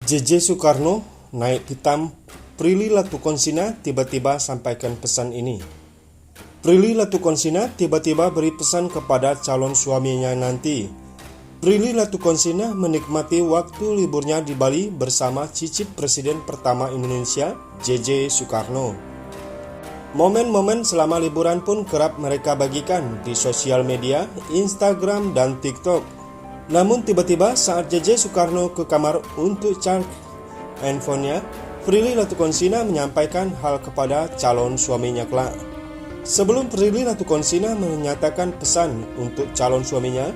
JJ Soekarno naik hitam. Prilly Latukonsina tiba-tiba sampaikan pesan ini. Prilly Latukonsina tiba-tiba beri pesan kepada calon suaminya nanti. Prilly Latukonsina menikmati waktu liburnya di Bali bersama cicit Presiden pertama Indonesia, JJ Soekarno. Momen-momen selama liburan pun kerap mereka bagikan di sosial media, Instagram, dan TikTok. Namun tiba-tiba saat JJ Soekarno ke kamar untuk charge handphonenya, Prilly Latukonsina menyampaikan hal kepada calon suaminya kelak. Sebelum Prilly Latukonsina menyatakan pesan untuk calon suaminya,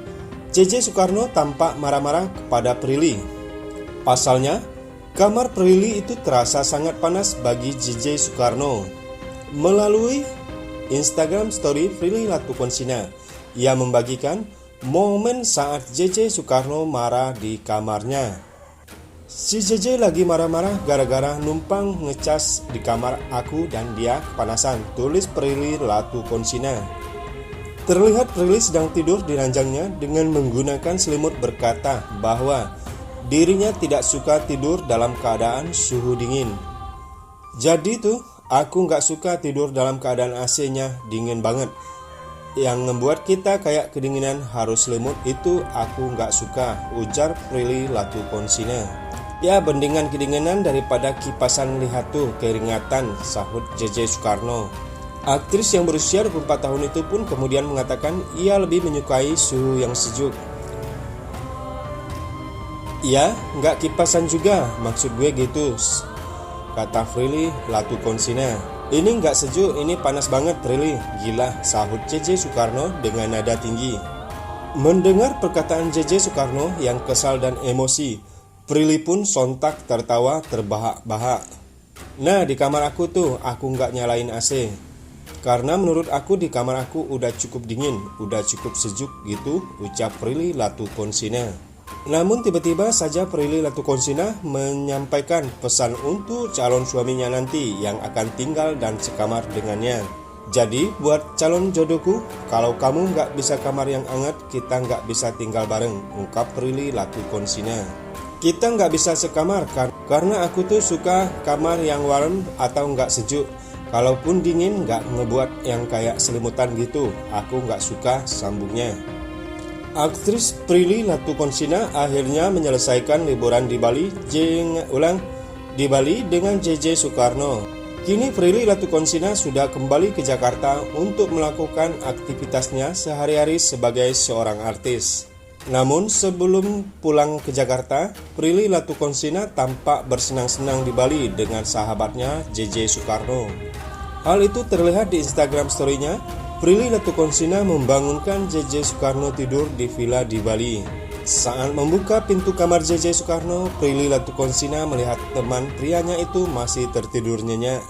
JJ Soekarno tampak marah-marah kepada Prilly. Pasalnya, kamar Prilly itu terasa sangat panas bagi JJ Soekarno. Melalui Instagram story Prilly Latukonsina, ia membagikan momen saat JJ Soekarno marah di kamarnya. Si JJ lagi marah-marah gara-gara numpang ngecas di kamar aku dan dia kepanasan, tulis Prilly Latukonsina. Terlihat Prilly sedang tidur di ranjangnya dengan menggunakan selimut, berkata bahwa dirinya tidak suka tidur dalam keadaan suhu dingin. Jadi tuh, aku gak suka tidur dalam keadaan AC-nya dingin banget. Yang membuat kita kayak kedinginan harus selimut itu aku gak suka, ujar Prilly Latukonsina. Ya, bandingan kedinginan daripada kipasan lihat tuh keringatan, sahut JJ Soekarno. Aktris yang berusia 24 tahun itu pun kemudian mengatakan ia lebih menyukai suhu yang sejuk. Ya, nggak kipasan juga, maksud gue gitu, kata Prilly Latukonsina. Ini nggak sejuk, ini panas banget Prilly, gila, sahut JJ Soekarno dengan nada tinggi. Mendengar perkataan JJ Soekarno yang kesal dan emosi, Prilly pun sontak tertawa terbahak-bahak. Nah, di kamar aku tuh aku nggak nyalain AC. Karena menurut aku di kamar aku udah cukup dingin, udah cukup sejuk gitu, ucap Prilly Latukonsina. Namun tiba-tiba saja Prilly Latukonsina menyampaikan pesan untuk calon suaminya nanti yang akan tinggal dan sekamar dengannya. Jadi buat calon jodohku, kalau kamu nggak bisa kamar yang hangat, kita nggak bisa tinggal bareng, ungkap Prilly Latukonsina. Kita nggak bisa sekamar karena aku tuh suka kamar yang warm atau nggak sejuk. Kalaupun dingin nggak ngebuat yang kayak selimutan gitu, aku nggak suka, sambungnya. Aktris Prilly Latukonsina akhirnya menyelesaikan liburan di Bali dengan JJ Soekarno. Kini Prilly Latukonsina sudah kembali ke Jakarta untuk melakukan aktivitasnya sehari-hari sebagai seorang artis. Namun sebelum pulang ke Jakarta, Prilly Latukonsina tampak bersenang-senang di Bali dengan sahabatnya JJ Soekarno. Hal itu terlihat di Instagram story-nya. Prilly Latukonsina membangunkan JJ Soekarno tidur di villa di Bali. Saat membuka pintu kamar JJ Soekarno, Prilly Latukonsina melihat teman prianya itu masih tertidur nyenyak.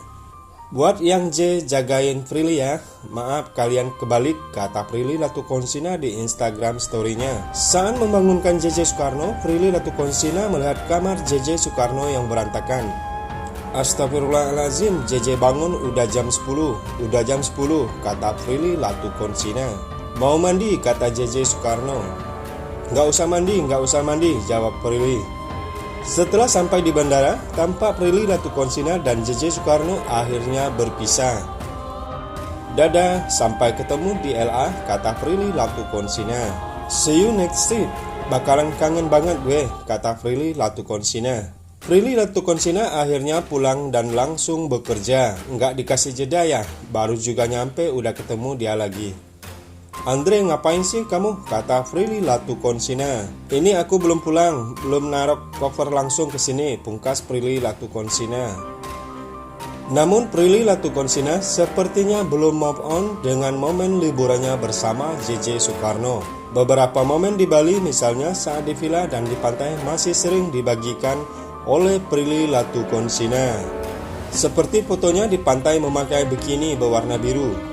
Buat yang jagain Prilly ya, maaf kalian kebalik, kata Prilly Latukonsina di Instagram story-nya. Saat membangunkan JJ Soekarno, Prilly Latukonsina melihat kamar JJ Soekarno yang berantakan. Astagfirullahaladzim, JJ bangun udah jam 10, kata Prilly Latukonsina. Mau mandi, kata JJ Soekarno. Nggak usah mandi, jawab Prilly. Setelah sampai di bandara, tampak Prilly Latukonsina dan JJ Soekarno akhirnya berpisah. Dadah, sampai ketemu di LA, kata Prilly Latukonsina. See you next trip, bakalan kangen banget gue, kata Prilly Latukonsina. Prilly Latukonsina akhirnya pulang dan langsung bekerja. Nggak dikasih jeda ya, baru juga nyampe udah ketemu dia lagi. Andre, ngapain sih kamu? Kata Prilly Latukonsina. Ini aku belum pulang, belum naruh cover langsung ke sini, pungkas Prilly Latukonsina. Namun Prilly Latukonsina sepertinya belum move on dengan momen liburannya bersama JJ Soekarno. Beberapa momen di Bali misalnya saat di villa dan di pantai masih sering dibagikan oleh Prilly Latukonsina. Seperti fotonya di pantai memakai bikini berwarna biru.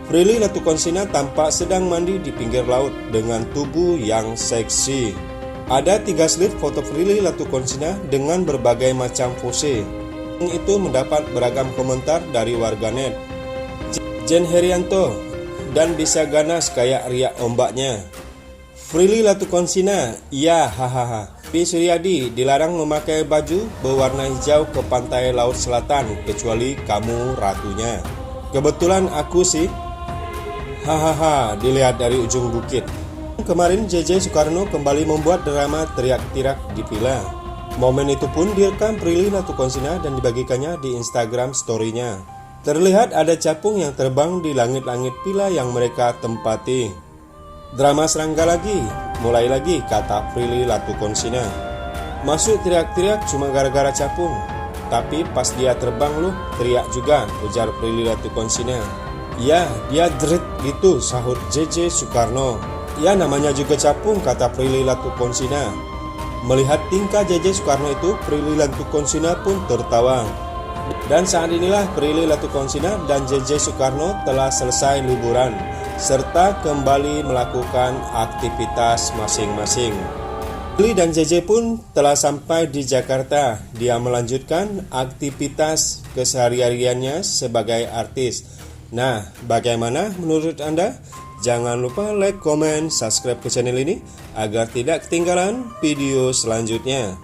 Prilly Latukonsina tampak sedang mandi di pinggir laut dengan tubuh yang seksi. Ada 3 slide foto Prilly Latukonsina dengan berbagai macam pose. Itu mendapat beragam komentar dari warganet. Jen Herianto dan bisa ganas kayak riak ombaknya. Prilly Latukonsina, iya hahaha. Happy Suryadi dilarang memakai baju berwarna hijau ke pantai Laut Selatan kecuali kamu ratunya. Kebetulan aku sih. Hahaha, dilihat dari ujung bukit. Kemarin JJ Soekarno kembali membuat drama teriak-teriak di villa. Momen itu pun direkam Prilly Latuconsina dan dibagikannya di Instagram story-nya. Terlihat ada capung yang terbang di langit-langit villa yang mereka tempati. Drama serangga lagi, mulai lagi, kata Prilly Latuconsina. Masuk teriak-teriak cuma gara-gara capung. Tapi pas dia terbang loh, teriak juga, ujar Prilly Latuconsina. Ya, dia dret gitu, sahut JJ Soekarno. Ya, namanya juga capung, kata Prilly Latuconsina. Melihat tingkah JJ Soekarno itu, Prilly Latuconsina pun tertawa. Dan saat inilah Prilly Latuconsina dan JJ Soekarno telah selesai liburan, serta kembali melakukan aktivitas masing-masing. Prilly dan JJ pun telah sampai di Jakarta. Dia melanjutkan aktivitas kesehariannya sebagai artis. Nah, bagaimana menurut Anda? Jangan lupa like, komen, subscribe ke channel ini agar tidak ketinggalan video selanjutnya.